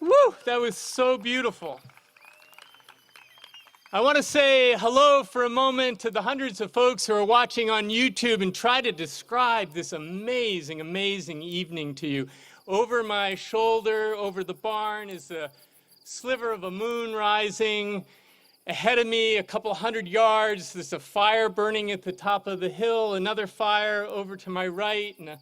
Woo, that was so beautiful. I want to say hello for a moment to the hundreds of folks who are watching on YouTube and try to describe this amazing, amazing evening to you. Over my shoulder, over the barn, is a sliver of a moon rising. Ahead of me, a couple hundred yards, there's a fire burning at the top of the hill, another fire over to my right, and a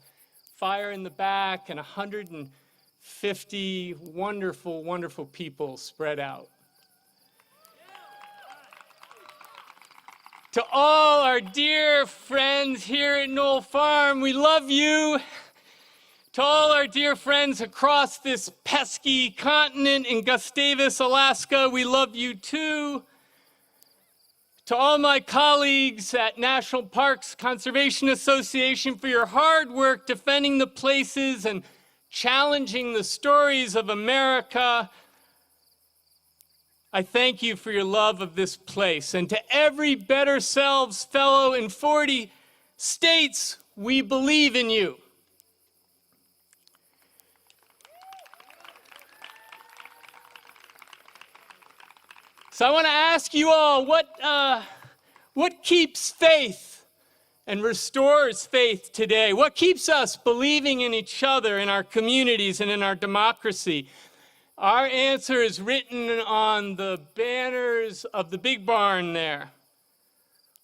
fire in the back, and 150 wonderful, wonderful people spread out. To all our dear friends here at Knoll Farm, we love you. To all our dear friends across this pesky continent in Gustavus, Alaska, we love you too. To all my colleagues at National Parks Conservation Association for your hard work defending the places and challenging the stories of America, I thank you for your love of this place. And to every Better Selves fellow in 40 states, we believe in you. So I want to ask you all, what keeps faith and restores faith today? What keeps us believing in each other, in our communities, and in our democracy? Our answer is written on the banners of the big barn there.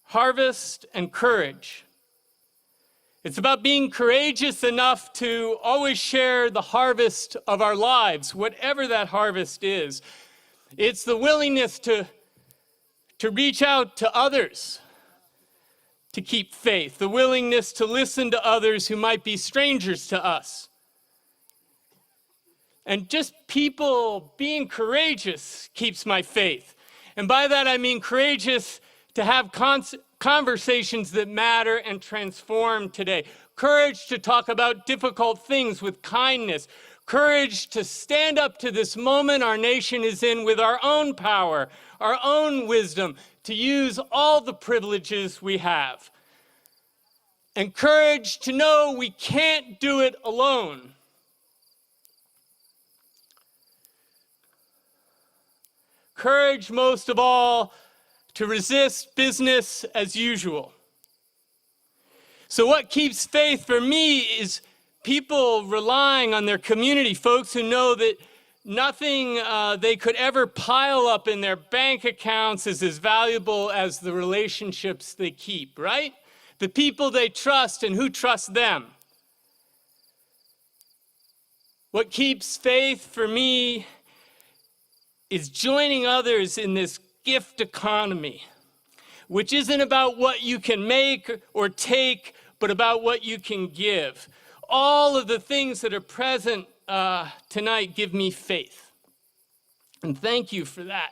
Harvest and courage. It's about being courageous enough to always share the harvest of our lives, whatever that harvest is. It's the willingness to reach out to others, to keep faith, the willingness to listen to others who might be strangers to us. And just people being courageous keeps my faith. And by that I mean courageous to have conversations that matter and transform today. Courage to talk about difficult things with kindness. Courage to stand up to this moment our nation is in with our own power, our own wisdom, to use all the privileges we have. And courage to know we can't do it alone. Courage, most of all, to resist business as usual. So what keeps faith for me is people relying on their community, folks who know that nothing they could ever pile up in their bank accounts is as valuable as the relationships they keep, right? The people they trust and who trust them. What keeps faith for me is joining others in this gift economy, which isn't about what you can make or take, but about what you can give. All of the things that are present tonight give me faith. And thank you for that.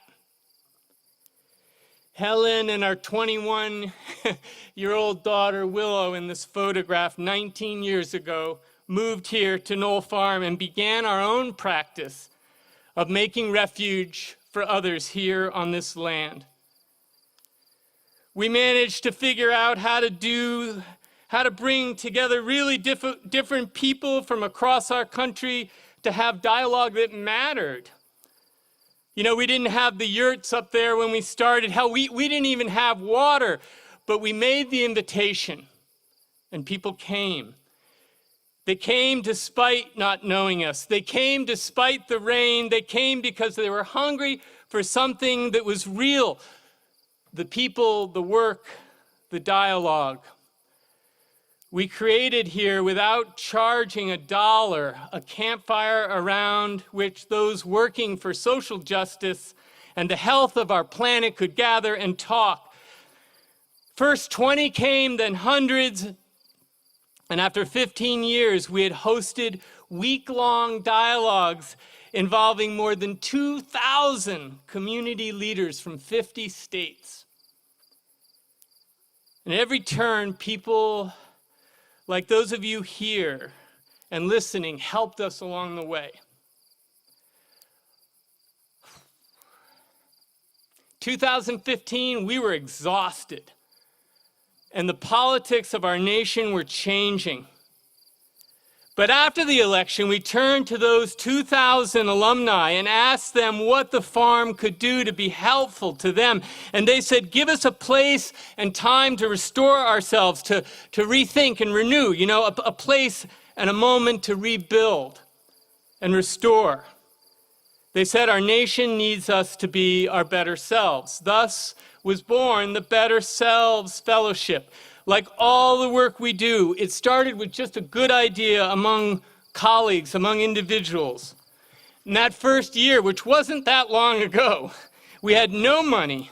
Helen and our 21-year-old daughter, Willow, in this photograph 19 years ago, moved here to Knoll Farm and began our own practice of making refuge for others here on this land. We managed to figure out how to bring together really different people from across our country to have dialogue that mattered. You know, we didn't have the yurts up there when we started. Hell, we didn't even have water, but we made the invitation, and people came. They came despite not knowing us. They came despite the rain. They came because they were hungry for something that was real. The people, the work, the dialogue. We created here, without charging $1, a campfire around which those working for social justice and the health of our planet could gather and talk. First 20 came, then hundreds. And after 15 years, we had hosted week-long dialogues involving more than 2,000 community leaders from 50 states. And at every turn, people like those of you here and listening helped us along the way. 2015, we were exhausted. And the politics of our nation were changing. But after the election, we turned to those 2,000 alumni and asked them what the farm could do to be helpful to them. And they said, give us a place and time to restore ourselves, to rethink and renew, a place and a moment to rebuild and restore. They said our nation needs us to be our better selves. Thus was born the Better Selves Fellowship. Like all the work we do, it started with just a good idea among colleagues, among individuals. In that first year, which wasn't that long ago, we had no money,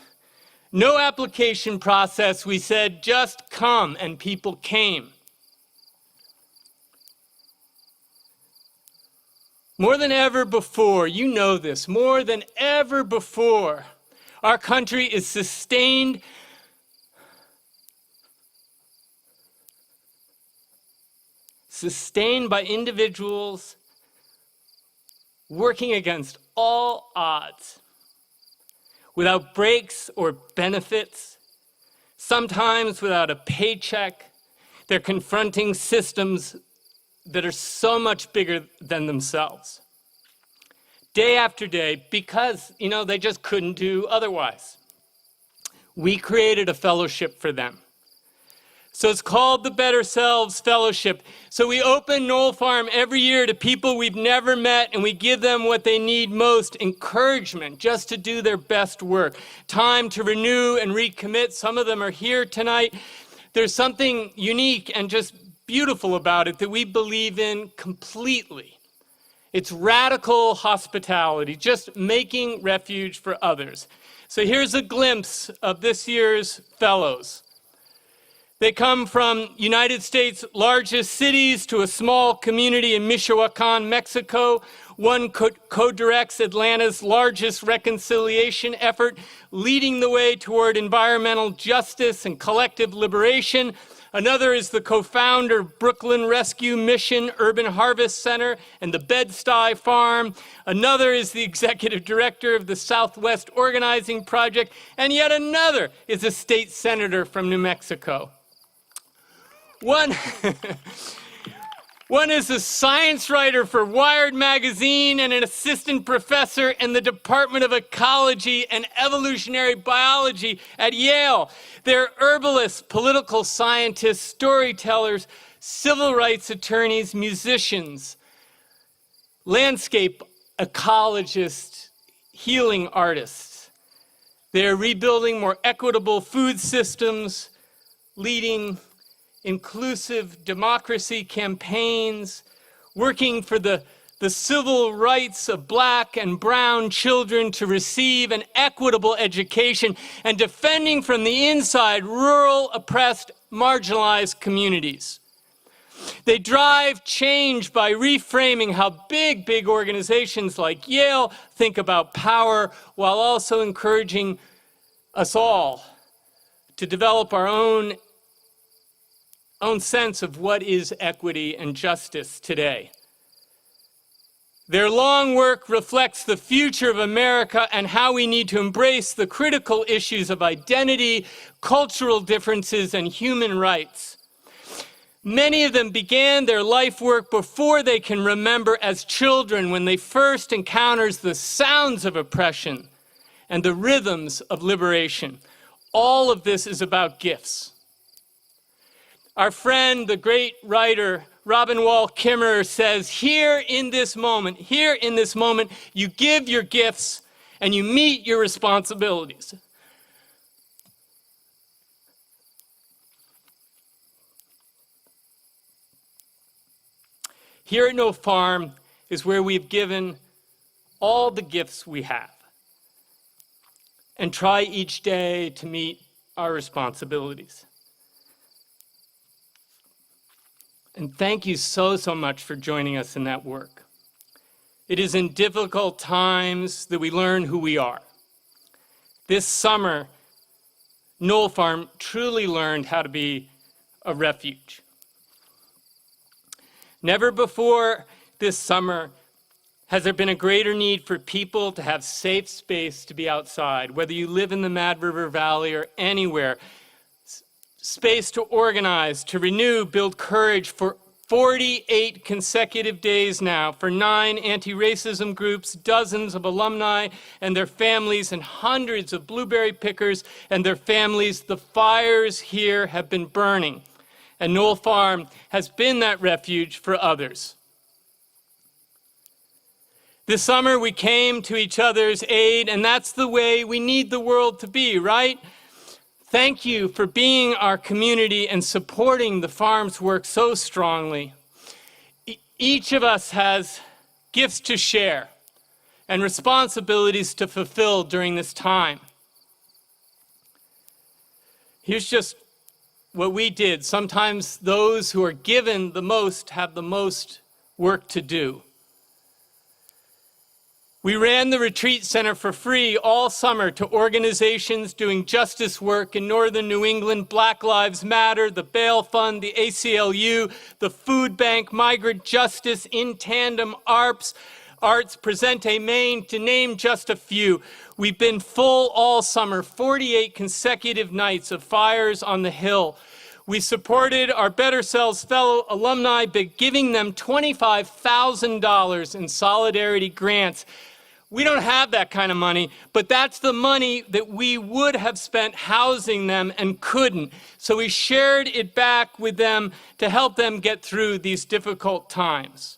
no application process. We said, just come, and people came. More than ever before, you know this, more than ever before, our country is sustained by individuals working against all odds, without breaks or benefits, sometimes without a paycheck. They're confronting systems that are so much bigger than themselves. Day after day, because, they just couldn't do otherwise. We created a fellowship for them. So it's called the Better Selves Fellowship. So we open Knoll Farm every year to people we've never met, and we give them what they need most, encouragement just to do their best work, time to renew and recommit. Some of them are here tonight. There's something unique and just beautiful about it that we believe in completely. It's radical hospitality, just making refuge for others. So here's a glimpse of this year's fellows. They come from United States' largest cities to a small community in Michoacan, Mexico. One co-directs Atlanta's largest reconciliation effort, leading the way toward environmental justice and collective liberation. Another is the co-founder of Brooklyn Rescue Mission Urban Harvest Center and the Bed-Stuy Farm. Another is the executive director of the Southwest Organizing Project. And yet another is a state senator from New Mexico. One is a science writer for Wired magazine and an assistant professor in the Department of Ecology and Evolutionary Biology at Yale. They're herbalists, political scientists, storytellers, civil rights attorneys, musicians, landscape ecologists, healing artists. They're rebuilding more equitable food systems, leading inclusive democracy campaigns, working for the civil rights of Black and brown children to receive an equitable education, and defending from the inside rural, oppressed, marginalized communities. They drive change by reframing how big organizations like Yale think about power, while also encouraging us all to develop our own sense of what is equity and justice today. Their long work reflects the future of America and how we need to embrace the critical issues of identity, cultural differences, and human rights. Many of them began their life work before they can remember as children, when they first encounters the sounds of oppression and the rhythms of liberation. All of this is about gifts. Our friend, the great writer, Robin Wall Kimmerer says, here in this moment, you give your gifts and you meet your responsibilities. Here at Knoll Farm is where we've given all the gifts we have and try each day to meet our responsibilities. And thank you so much for joining us in that work. It is in difficult times that we learn who we are. This summer, Knoll Farm truly learned how to be a refuge. Never before this summer has there been a greater need for people to have safe space to be outside, whether you live in the Mad River Valley or anywhere. Space to organize, to renew, build courage for 48 consecutive days now for 9 anti-racism groups, dozens of alumni and their families, and hundreds of blueberry pickers and their families. The fires here have been burning, and Knoll Farm has been that refuge for others. This summer we came to each other's aid, and that's the way we need the world to be, right? Thank you for being our community and supporting the farm's work so strongly. Each of us has gifts to share and responsibilities to fulfill during this time. Here's just what we did. Sometimes those who are given the most have the most work to do. We ran the retreat center for free all summer to organizations doing justice work in northern New England: Black Lives Matter, the Bail Fund, the ACLU, the Food Bank, Migrant Justice, In Tandem, Arts, Presente Maine, to name just a few. We've been full all summer, 48 consecutive nights of fires on the Hill. We supported our Better Selves fellow alumni by giving them $25,000 in solidarity grants. We don't have that kind of money, but that's the money that we would have spent housing them and couldn't. So we shared it back with them to help them get through these difficult times.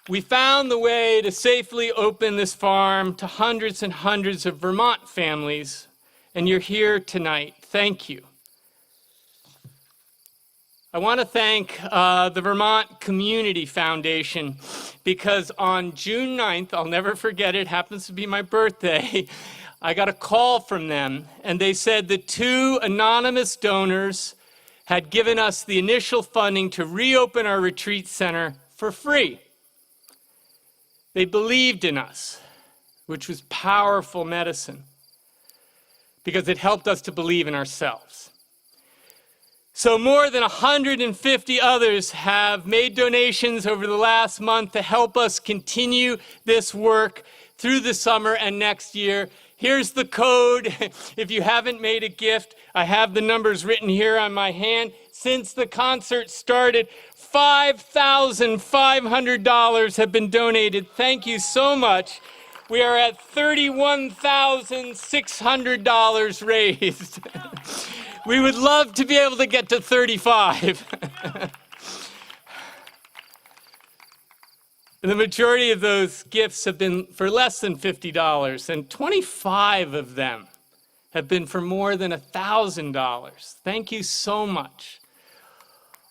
We found the way to safely open this farm to hundreds and hundreds of Vermont families, and you're here tonight. Thank you. I want to thank the Vermont Community Foundation, because on June 9th, I'll never forget it, happens to be my birthday, I got a call from them, and they said that 2 anonymous donors had given us the initial funding to reopen our retreat center for free. They believed in us, which was powerful medicine, because it helped us to believe in ourselves. So more than 150 others have made donations over the last month to help us continue this work through the summer and next year. Here's the code. If you haven't made a gift, I have the numbers written here on my hand. Since the concert started, $5,500 have been donated. Thank you so much. We are at $31,600 raised. We would love to be able to get to 35. The majority of those gifts have been for less than $50, and 25 of them have been for more than $1,000. Thank you so much.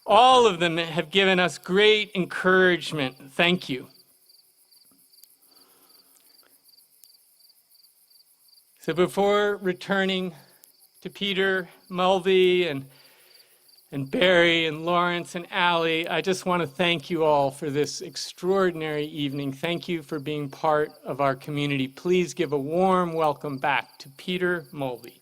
All of them have given us great encouragement. Thank you. So before returning to Peter, Mulvey, and Barry, and Lawrence, and Allie, I just want to thank you all for this extraordinary evening. Thank you for being part of our community. Please give a warm welcome back to Peter Mulvey.